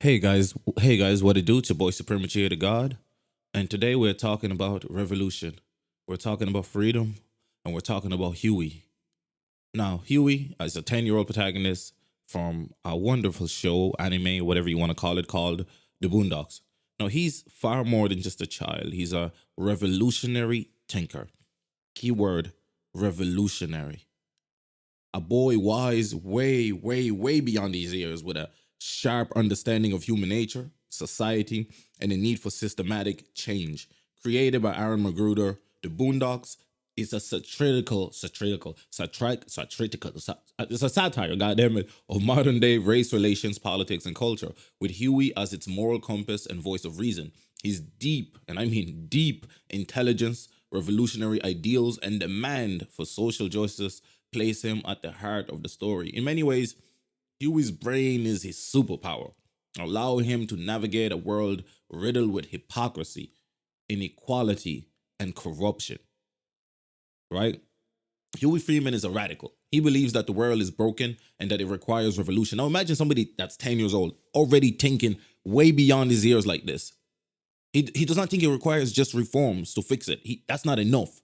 Hey guys, what it do? It's your boy Supremacy to God, and today we're talking about revolution. We're talking about freedom, and we're talking about Huey. Now, Huey is a 10-year-old protagonist from a wonderful show, anime, whatever you want to call it, called The Boondocks. Now, he's far more than just a child. He's a revolutionary thinker. Keyword: revolutionary. A boy wise way, way, way beyond his years with a sharp understanding of human nature, society, and the need for systematic change. Created by Aaron Magruder, The Boondocks is a it's a satire, goddammit, of modern day race relations, politics, and culture, with Huey as its moral compass and voice of reason. His deep, and I mean deep, intelligence, revolutionary ideals, and demand for social justice place him at the heart of the story. In many ways, Huey's brain is his superpower, allowing him to navigate a world riddled with hypocrisy, inequality, and corruption. Right? Huey Freeman is a radical. He believes that the world is broken and that it requires revolution. Now imagine somebody that's 10 years old already thinking way beyond his years like this. He does not think it requires just reforms to fix it. That's not enough.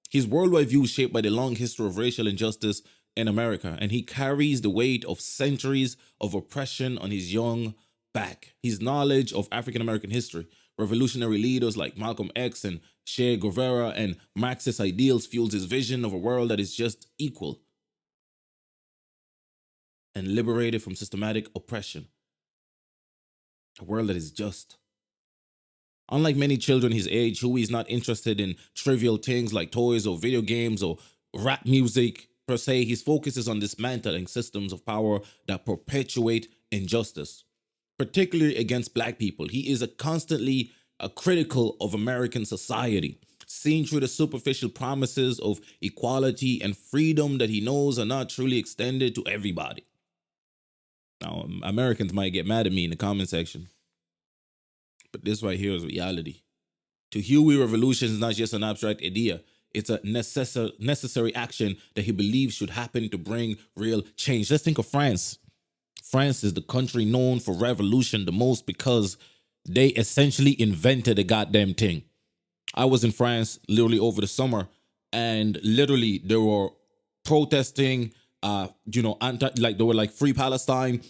His worldwide view is shaped by the long history of racial injustice in America, and he carries the weight of centuries of oppression on his young back. His knowledge of African American history, revolutionary leaders like Malcolm X and Che Guevara, and Marxist ideals fuels his vision of a world that is just equal and liberated from systematic oppression. A world that is just. Unlike many children his age, Huey is not interested in trivial things like toys or video games or rap music per se. His focus is on dismantling systems of power that perpetuate injustice, particularly against Black people. He is constantly critical of American society, seen through the superficial promises of equality and freedom that he knows are not truly extended to everybody. Now, Americans might get mad at me in the comment section, but this right here is reality. To Huey, revolution is not just an abstract idea. It's a necessary action that he believes should happen to bring real change. Let's think of France. France is the country known for revolution the most because they essentially invented a goddamn thing. I was in France literally over the summer, and literally they were protesting, they were like free Palestine,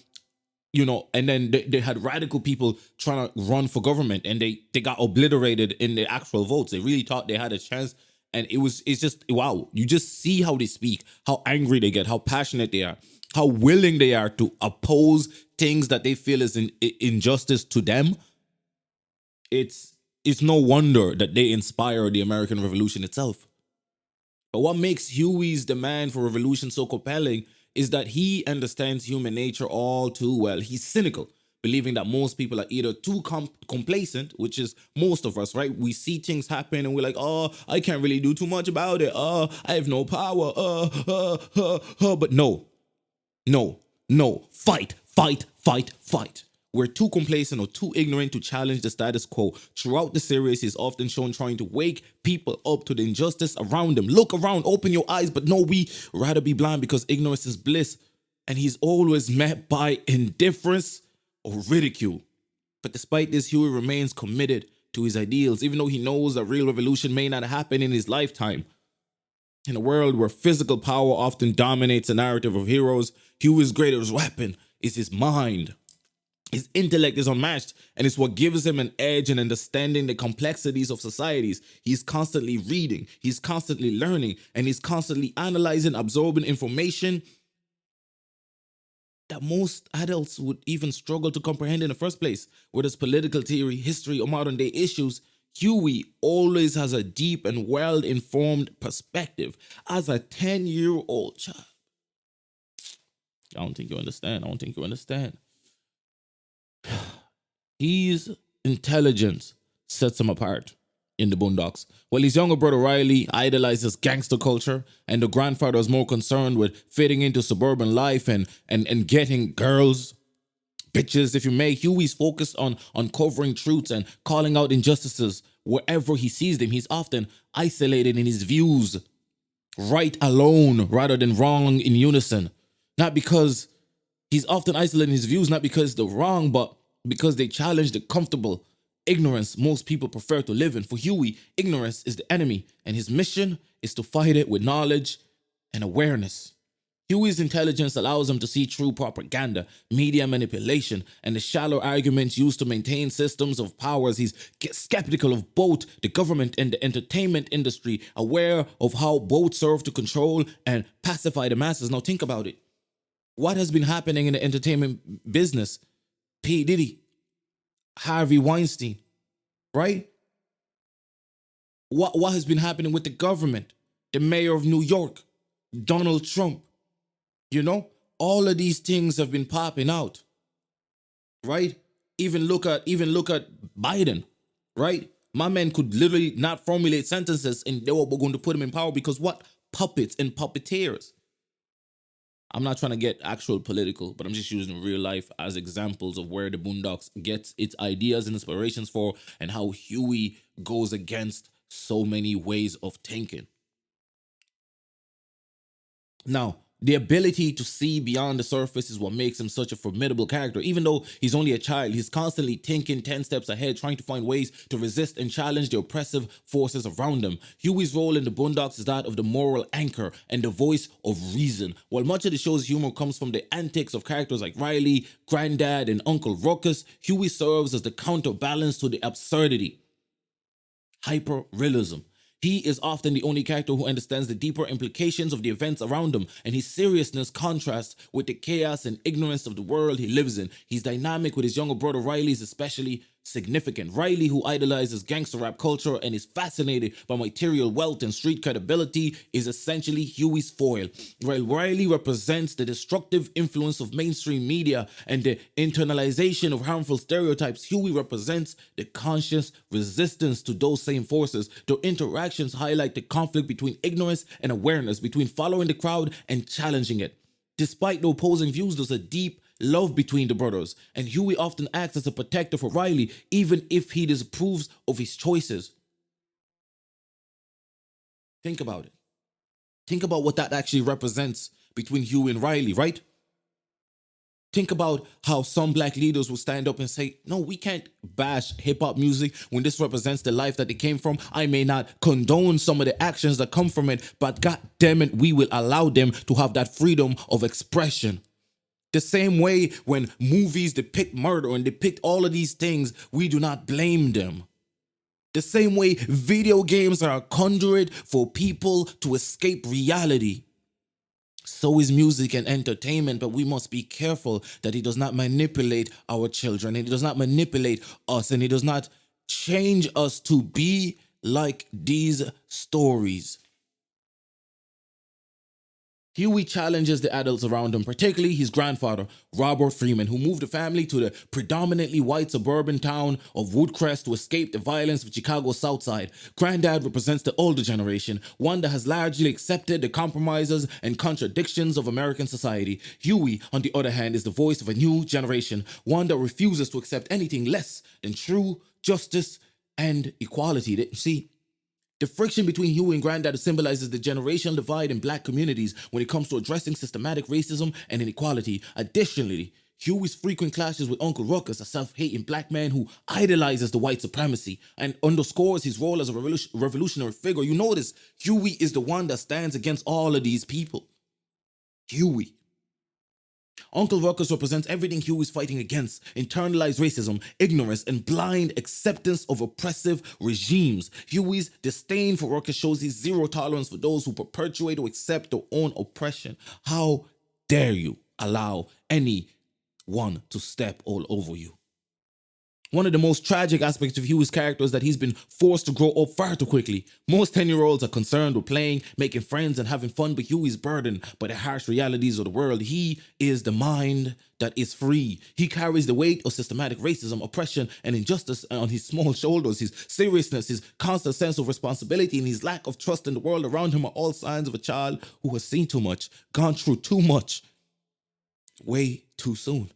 and then they had radical people trying to run for government, and they got obliterated in the actual votes. They really thought they had a chance, and it's just wow. You just see how they speak, how angry they get, how passionate they are, how willing they are to oppose things that they feel is injustice to them. It's no wonder that they inspire the American Revolution itself. But what makes Huey's demand for revolution so compelling is that he understands human nature all too well. He's cynical, believing that most people are either too complacent, which is most of us, right? We see things happen and we're like, oh, I can't really do too much about it. Oh, I have no power. But no. Fight. We're too complacent or too ignorant to challenge the status quo. Throughout the series, he's often shown trying to wake people up to the injustice around them. Look around, open your eyes, but no, we rather be blind because ignorance is bliss. And he's always met by indifference or ridicule. But despite this, Huey remains committed to his ideals, even though he knows that real revolution may not happen in his lifetime. In a world where physical power often dominates the narrative of heroes, Huey's greatest weapon is his mind. His intellect is unmatched, and it's what gives him an edge in understanding the complexities of societies. He's constantly reading, he's constantly learning, and he's constantly analyzing, absorbing information that most adults would even struggle to comprehend in the first place. Whether it's political theory, history, or modern day issues, Huey always has a deep and well-informed perspective as a 10-year-old child. I don't think you understand. His intelligence sets him apart in the Boondocks. While his younger brother Riley idolizes gangster culture, and the grandfather is more concerned with fitting into suburban life and getting girls, bitches, if you may, Huey's focused on uncovering truths and calling out injustices wherever he sees them. He's often isolated in his views, right alone rather than wrong in unison. Not because he's often isolated in his views, not because they're wrong, but because they challenge the comfortable ignorance most people prefer to live in. For Huey, ignorance is the enemy, and his mission is to fight it with knowledge and awareness. Huey's intelligence allows him to see through propaganda, media manipulation, and the shallow arguments used to maintain systems of powers. He's skeptical of both the government and the entertainment industry, aware of how both serve to control and pacify the masses. Now think about it. What has been happening in the entertainment business? P. Diddy, Harvey Weinstein, right? What has been happening with the government? The mayor of New York, Donald Trump. You know, all of these things have been popping out, right? Even look at Biden, right? My man could literally not formulate sentences, and they were going to put him in power because what? Puppets and puppeteers. I'm not trying to get actual political, but I'm just using real life as examples of where the Boondocks gets its ideas and inspirations for, and how Huey goes against so many ways of thinking. Now, the ability to see beyond the surface is what makes him such a formidable character. Even though he's only a child, he's constantly thinking 10 steps ahead, trying to find ways to resist and challenge the oppressive forces around him. Huey's role in the Boondocks is that of the moral anchor and the voice of reason. While much of the show's humor comes from the antics of characters like Riley, Granddad, and Uncle Ruckus, Huey serves as the counterbalance to the absurdity. Hyper-realism. He is often the only character who understands the deeper implications of the events around him, and his seriousness contrasts with the chaos and ignorance of the world he lives in. He's dynamic with his younger brother Riley is especially significant. Riley, who idolizes gangster rap culture and is fascinated by material wealth and street credibility, is essentially Huey's foil. While Riley represents the destructive influence of mainstream media and the internalization of harmful stereotypes, Huey represents the conscious resistance to those same forces. Their interactions highlight the conflict between ignorance and awareness, between following the crowd and challenging it. Despite the opposing views, there's a deep love between the brothers, and Huey often acts as a protector for Riley, even if he disapproves of his choices. Think about it. Think about what that actually represents between Huey and Riley, right? Think about how some black leaders will stand up and say, no, we can't bash hip-hop music when this represents the life that they came from. I may not condone some of the actions that come from it, but god damn it, we will allow them to have that freedom of expression. The same way when movies depict murder and depict all of these things, we do not blame them. The same way video games are a conduit for people to escape reality. So is music and entertainment, but we must be careful that it does not manipulate our children, and it does not manipulate us, and it does not change us to be like these stories. Huey challenges the adults around him, particularly his grandfather, Robert Freeman, who moved the family to the predominantly white suburban town of Woodcrest to escape the violence of Chicago's South Side. Granddad represents the older generation, one that has largely accepted the compromises and contradictions of American society. Huey, on the other hand, is the voice of a new generation, one that refuses to accept anything less than true justice and equality. See, the friction between Huey and Granddad symbolizes the generational divide in black communities when it comes to addressing systematic racism and inequality. Additionally, Huey's frequent clashes with Uncle Ruckus, a self-hating black man who idolizes the white supremacy and underscores his role as a revolutionary figure. You notice, Huey is the one that stands against all of these people. Huey. Uncle Ruckus represents everything Huey is fighting against: internalized racism, ignorance, and blind acceptance of oppressive regimes. Huey's disdain for Ruckus shows his zero tolerance for those who perpetuate or accept their own oppression. How dare you allow anyone to step all over you? One of the most tragic aspects of Huey's character is that he's been forced to grow up far too quickly. Most 10-year-olds are concerned with playing, making friends, and having fun, but Huey's burdened by the harsh realities of the world. He is the mind that is free. He carries the weight of systematic racism, oppression, and injustice on his small shoulders. His seriousness, his constant sense of responsibility, and his lack of trust in the world around him are all signs of a child who has seen too much, gone through too much, way too soon.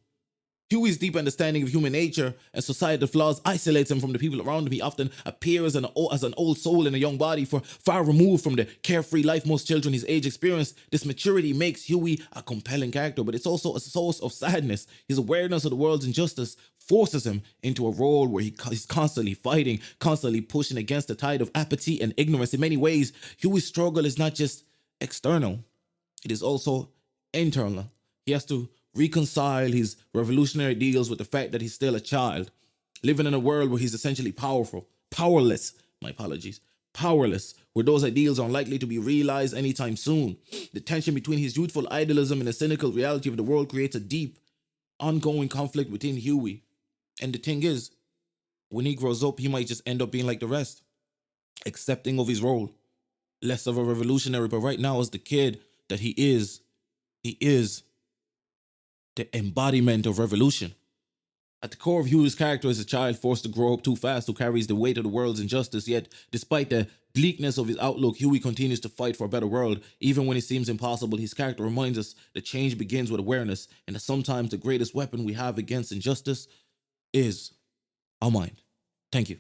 Huey's deep understanding of human nature and societal flaws isolates him from the people around him. He often appears as an old soul in a young body, for far removed from the carefree life most children his age experience. This maturity makes Huey a compelling character, but it's also a source of sadness. His awareness of the world's injustice forces him into a role where he's constantly fighting, constantly pushing against the tide of apathy and ignorance. In many ways, Huey's struggle is not just external, it is also internal. He has to reconcile his revolutionary ideals with the fact that he's still a child, living in a world where he's essentially powerless, my apologies, powerless, where those ideals are unlikely to be realized anytime soon. The tension between his youthful idealism and the cynical reality of the world creates a deep, ongoing conflict within Huey. And the thing is, when he grows up, he might just end up being like the rest, accepting of his role, less of a revolutionary, but right now, as the kid that he is the embodiment of revolution. At the core of Huey's character is a child forced to grow up too fast who carries the weight of the world's injustice, yet despite the bleakness of his outlook, Huey continues to fight for a better world. Even when it seems impossible, his character reminds us that change begins with awareness, and that sometimes the greatest weapon we have against injustice is our mind. Thank you.